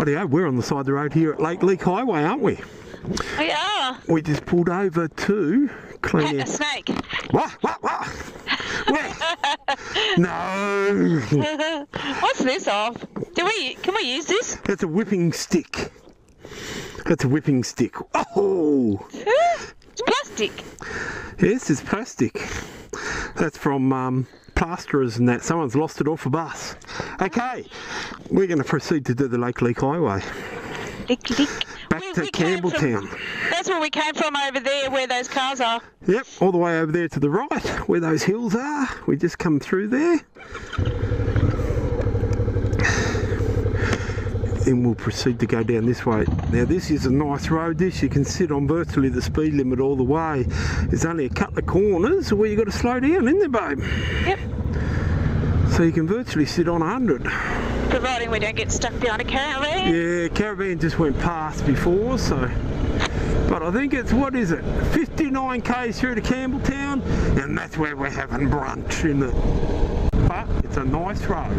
Rightio, we're on the side of the road here at Leake Highway, aren't we? We are. We just pulled over to clean A snake. What? Where? No. What's this of? Can we use this? That's a whipping stick. That's a whipping stick. Oh! It's plastic. Yes, it's plastic. That's from plasterers and that. Someone's lost it off a bus. Okay, we're going to proceed to do the Leake Highway. Leake. Back to Campbelltown. That's where we came from, over there where those cars are. Yep, all the way over there to the right where those hills are. We just come through there. And we'll proceed to go down this way. Now this is a nice road, this. You can sit on virtually the speed limit all the way. There's only a couple of corners where you've got to slow down, isn't there, babe? Yep. So you can virtually sit on 100. Providing we don't get stuck behind a caravan. Yeah, caravan just went past before, so... But I think it's, what is it, 59 k's through to Campbelltown, and that's where we're having brunch, isn't it? But it's a nice road.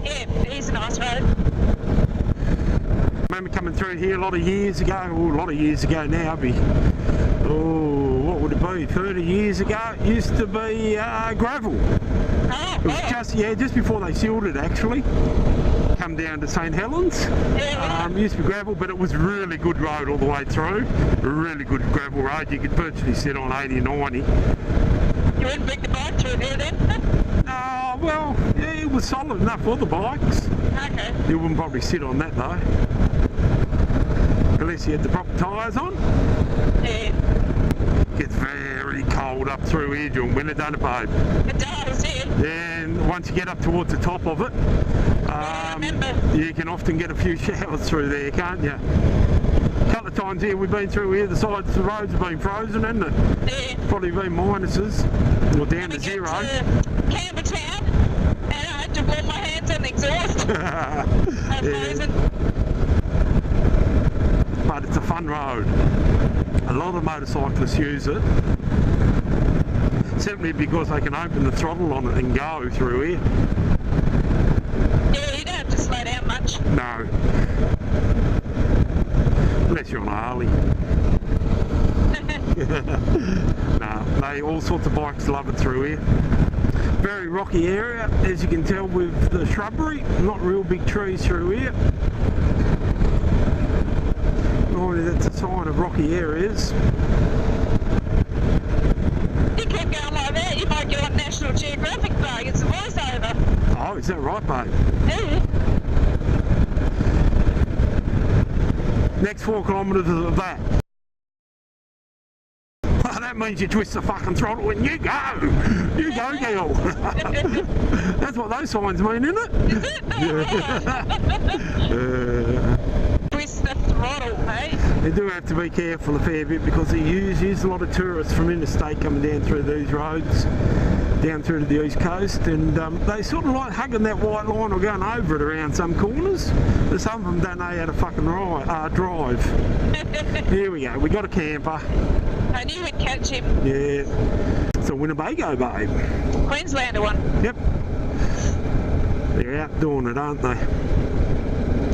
Yeah, it is a nice road. I remember coming through here a lot of years ago, now, what would it be, 30 years ago, it used to be gravel. Oh, It was just before they sealed it, actually. Come down to St Helens. Yeah, used to be gravel, but it was really good road all the way through. A really good gravel road. You could virtually sit on 80 or 90. You wouldn't bring the bike through there then? Oh, well, yeah, it was solid enough for the bikes. Okay. You wouldn't probably sit on that though. Unless you had the proper tyres on. Yeah. Gets very cold up through here during winter, don't it, babe? It does, yeah. And once you get up towards the top of it, I remember. you can often get a few showers through there, can't you? A couple of times here we've been through here, the sides of the roads have been frozen, hasn't it? Yeah. Probably been minuses, or down to zero. Campbelltown, and I had to warm my hands on the exhaust. Frozen. But it's a fun road. A lot of motorcyclists use it. Simply because they can open the throttle on it and go through here. Yeah, you don't have to slow down much. No. Unless you're on a Harley. No, all sorts of bikes love it through here. Very rocky area, as you can tell with the shrubbery. Not real big trees through here. Normally that's a sign of rocky areas. You keep going like that, you might get on National Geographic Park. It's a voiceover. Oh, is that right, babe? Yeah. Next 4 kilometres of that. Well, that means you twist the fucking throttle and you go! You go, girl! That's what those signs mean, isn't it? Is it? Twist the throttle, hey? You do have to be careful a fair bit because they use a lot of tourists from interstate coming down through these roads, down through to the east coast, and they sort of like hugging that white line or going over it around some corners, but some of them don't know how to fucking drive. Here we go, we got a camper. I knew we'd catch him. Yeah, it's a Winnebago, babe. Queenslander one. Yep. They're out doing it, aren't they?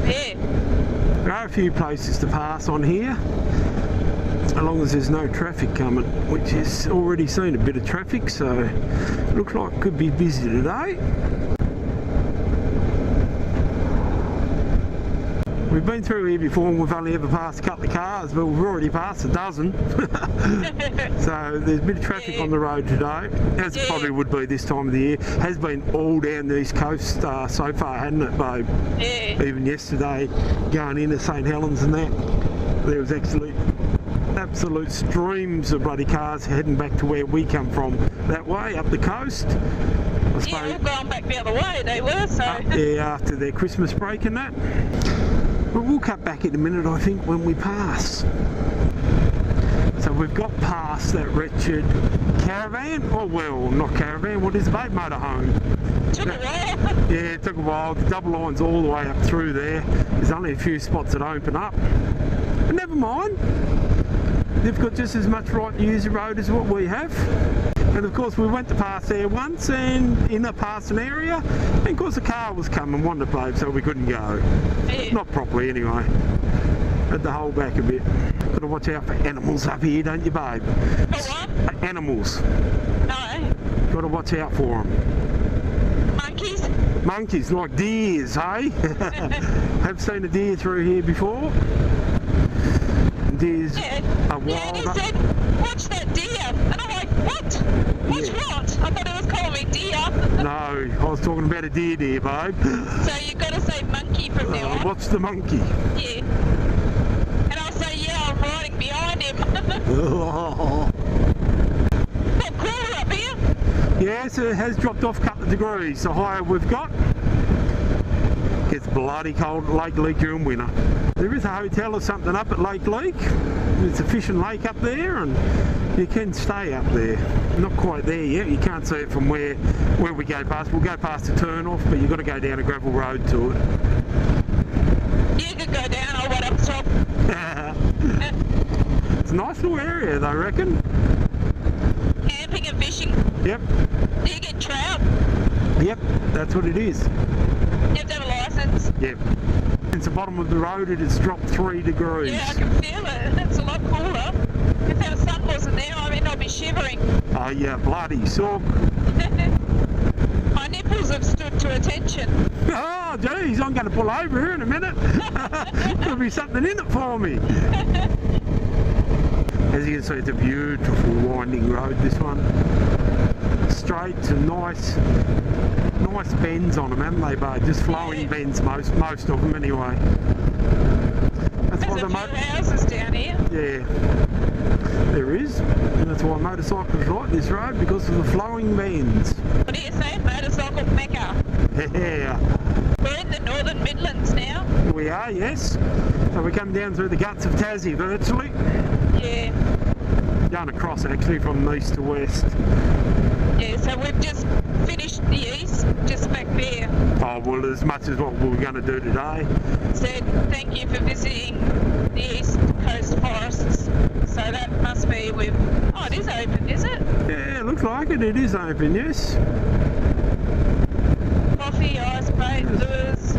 Yeah. There are a few places to pass on here, as long as there's no traffic coming, which has already seen a bit of traffic, so looks like it could be busy today. We've been through here before and we've only ever passed a couple of cars, but we've already passed a dozen. So there's a bit of traffic on the road today, as it probably would be this time of the year. Has been all down the east coast so far, hasn't it, babe? Yeah. Even yesterday, going into St Helens and that, there was absolute streams of bloody cars heading back to where we come from, that way, up the coast. I suppose, Yeah, all going back the other way, they were, so... yeah, after their Christmas break and that. But we'll cut back in a minute, I think, when we pass. So we've got past that wretched caravan, or well, not caravan, what is it, babe? Motorhome. Took a while. Yeah, it took a while. The double line's all the way up through there. There's only a few spots that open up. But never mind. They've got just as much right to use the road as what we have. And of course we went to pass there once and in a passing area, and of course the car was coming, wanted to babe, so we couldn't go. Yeah. Not properly anyway. Had to hold back a bit. Got to watch out for animals up here, don't you, babe? For what? Animals. No. Got to watch out for them. Monkeys? Monkeys, like deers, hey? Have seen a deer through here before? Deers are wild. Yeah, he said, watch that deer. And I'm like, what? Watch what? I thought it was calling me deer. No, I was talking about a deer, babe. So you've got to say monkey from now on. Watch the monkey. Yeah. And I'll say, yeah, I'm riding behind him. Not cooler up here. Yes, it has dropped off a couple of degrees. The higher we've got. Gets bloody cold at Lake Leake during winter. There is a hotel or something up at Lake Leake. It's a fishing lake up there, and you can stay up there. Not quite there yet. You can't see it from where we go past. We'll go past the turn off, but you've got to go down a gravel road to it. You could go down, I'll wait up top. It's a nice little area, though, I reckon. Camping and fishing. Yep. Do you get trout? Yep, that's what it is. You have to have a licence. Yep. Since the bottom of the road it has dropped 3 degrees. Yeah, I can feel it. It's a lot cooler. If our sun wasn't there, I mean, I'd be shivering. Oh yeah, bloody sock. My nipples have stood to attention. Oh geez, I'm going to pull over here in a minute. There'll be something in it for me. As you can see, it's a beautiful winding road, this one. Straight and nice bends on them, haven't they, babe? Just flowing bends, most of them anyway. That's There's a few houses down here. Yeah, there is, and that's why motorcycles ride this road, because of the flowing bends. What do you say, motorcycle mecca? Yeah. We're in the Northern Midlands now. We are, yes. So we come down through the guts of Tassie virtually. Yeah. Going across actually from east to west. Yeah, so we've just finished the east, just back there. Oh, well, as much as what we were going to do today. Said thank you for visiting the East Coast forests. So that must be with. Oh, it is open, is it? Yeah, it looks like it. It is open, yes. Coffee, ice plate, lures.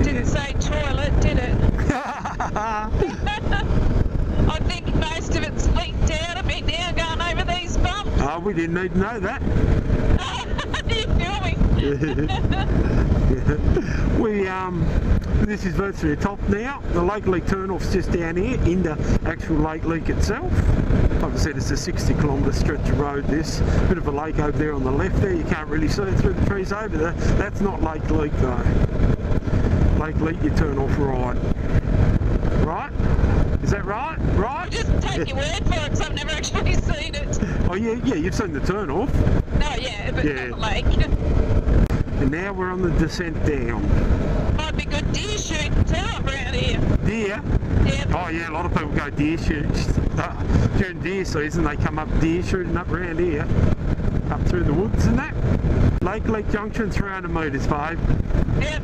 Didn't say toilet, did it? I think most of it's leaked out of me now going over these bumps. Oh, we didn't need to know that. You feel me? This is virtually the top now. The Lake Leake turn-off's just down here into actual Lake Leake itself. Like I said, it's a 60-kilometre stretch of road, this. Bit of a lake over there on the left there. You can't really see it through the trees over there. That's not Lake Leake though. Lake Leake, you turn off right. Right? Is that right? Right? Just take your word for it, because I've never actually seen it. Oh yeah, you've seen the turn off. No, yeah, but Yeah. not the lake. And now we're on the descent down. Might be good deer shooting too up around here. Deer? Yeah. Oh yeah, a lot of people go deer shoots. During deer season they come up deer shooting up around here. Up through the woods and that. Lake Leake Junction, 300 metres, babe. Yep.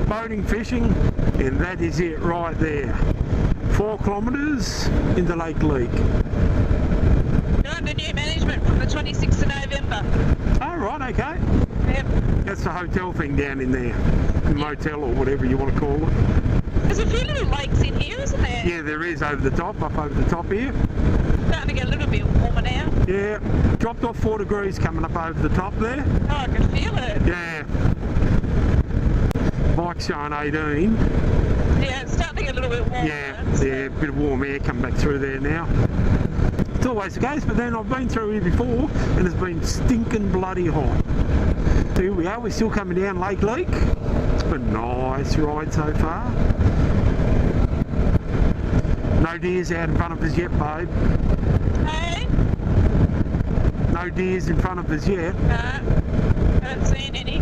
Boating, fishing, and that is it right there. 4 kilometres into Lake Leake. You're under new management from the 26th of November. Oh right, okay. Yep. That's the hotel thing down in there. The motel or whatever you want to call it. There's a few little lakes in here, isn't there? Yeah, there is over the top, up over the top here. Starting to get a little bit warmer now. Yeah, dropped off 4 degrees coming up over the top there. Oh, I can feel it. Yeah. Bike's showing 18. Yeah, it's starting to get a little bit warmer. Yeah, a bit of warm air coming back through there now. It's always the case, but then I've been through here before and it's been stinking bloody hot. So here we are, we're still coming down Lake Leake. It's been a nice ride so far. No deers out in front of us yet, babe. Hey? No deers in front of us yet. No, haven't seen any.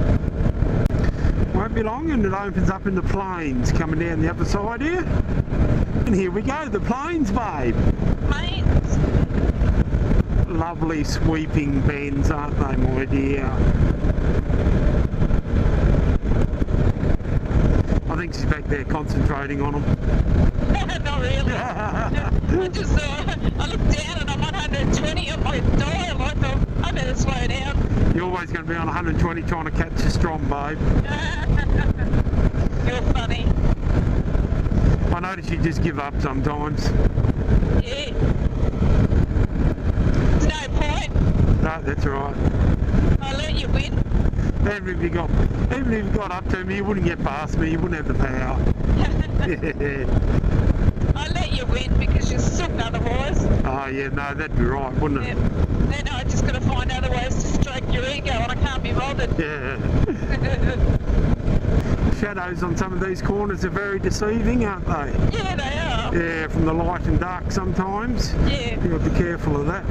Won't be long and it opens up in the plains coming down the other side here. And here we go, the plains, babe. Plains. Lovely sweeping bends, aren't they, my dear? I think she's back there concentrating on them. Not really. I looked down and I'm 120 on my dial. I thought, to slow down. You're always going to be on 120 trying to catch a Strom, babe. You're funny. I notice you just give up sometimes. Yeah. There's no point. No, that's right. I'll let you win. Even if you got up to me, you wouldn't get past me. You wouldn't have the power. I'll let you win because you're sick otherwise. Oh yeah, no, that'd be right, wouldn't it? Then I just got to find other ways to stroke your ego, and I can't be bothered. Yeah. Shadows on some of these corners are very deceiving, aren't they? Yeah, they are. Yeah, from the light and dark sometimes. Yeah. You've got to be careful of that.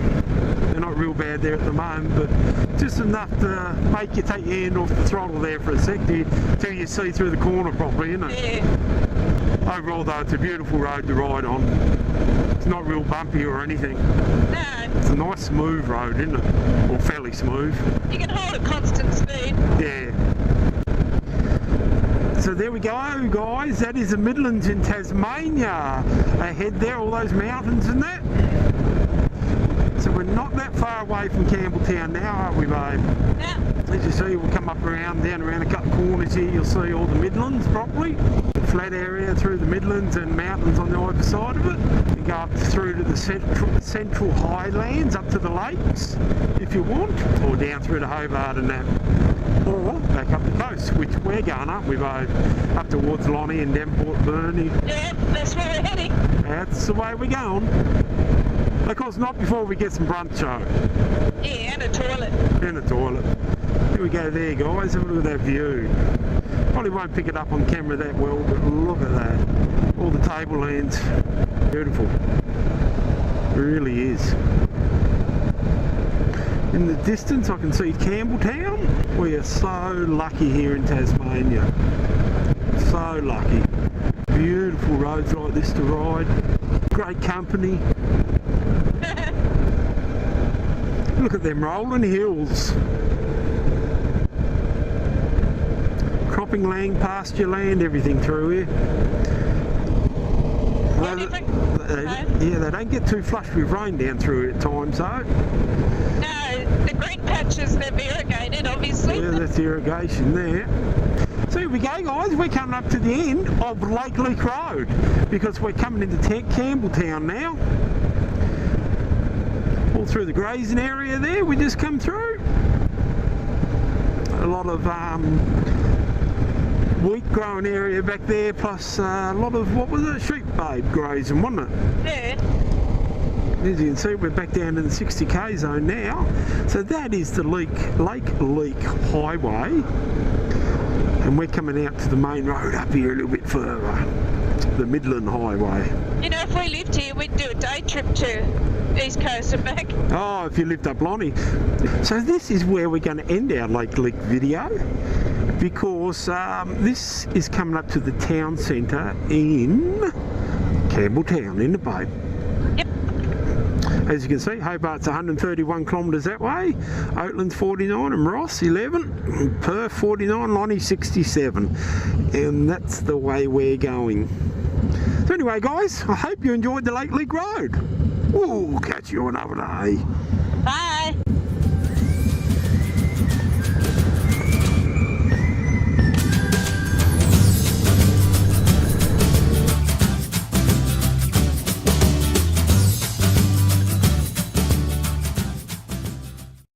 They're not real bad there at the moment, but just enough to make you take your hand off the throttle there for a sec till you see through the corner properly, isn't it? Yeah. Overall though, it's a beautiful road to ride on. It's not real bumpy or anything. No. It's a nice smooth road, isn't it? Or fairly smooth. You can hold a constant speed. Yeah. So there we go, guys. That is the Midlands in Tasmania. Ahead there, all those mountains and that. So we're not that far away from Campbelltown now, are we, babe? No. As you see, we'll come up down around a couple of corners here. You'll see all the Midlands properly. The flat area through the Midlands and mountains on the other side of it. You go up through to the central highlands, up to the lakes, if you want, or down through to Hobart and that. Or back up the coast, which we're going, aren't we, babe? Up towards Lonnie and Denport, Burnie. Yeah, that's where we're heading. That's the way we're going. Of course, not before we get some brunch, though. Yeah, and a toilet. And a toilet. Here we go there, guys. Have a look at that view. Probably won't pick it up on camera that well, but look at that. All the tablelands. Beautiful. It really is. In the distance I can see Campbelltown. We are so lucky here in Tasmania. So lucky. Beautiful roads like this to ride. Great company. Look at them rolling hills. Cropping land, pasture land, everything through here. Yeah, they don't get too flush with rain down through here at times though. No, the green patches, they've irrigated, obviously. Yeah, that's irrigation there. So here we go, guys. We're coming up to the end of Leake Road because we're coming into Campbelltown now. All through the grazing area there, we just come through. A lot of wheat growing area back there, plus a lot of, what was it, sheep, babe, grazing, wasn't it? Yeah. As you can see, we're back down in the 60k zone now. So that is the Leake Highway. And we're coming out to the main road up here a little bit further. The Midland Highway. You know, if we lived here, we'd do a day trip to East Coast and back. Oh, if you lived up Lonnie. So this is where we're going to end our Leake video, because this is coming up to the town centre in Campbelltown, in the Bay. Yep. As you can see, Hobart's 131 kilometres that way, Oatland's 49 and Ross 11, Perth 49, Lonnie 67, and that's the way we're going. So anyway guys, I hope you enjoyed the Leake Road. We'll catch you another day.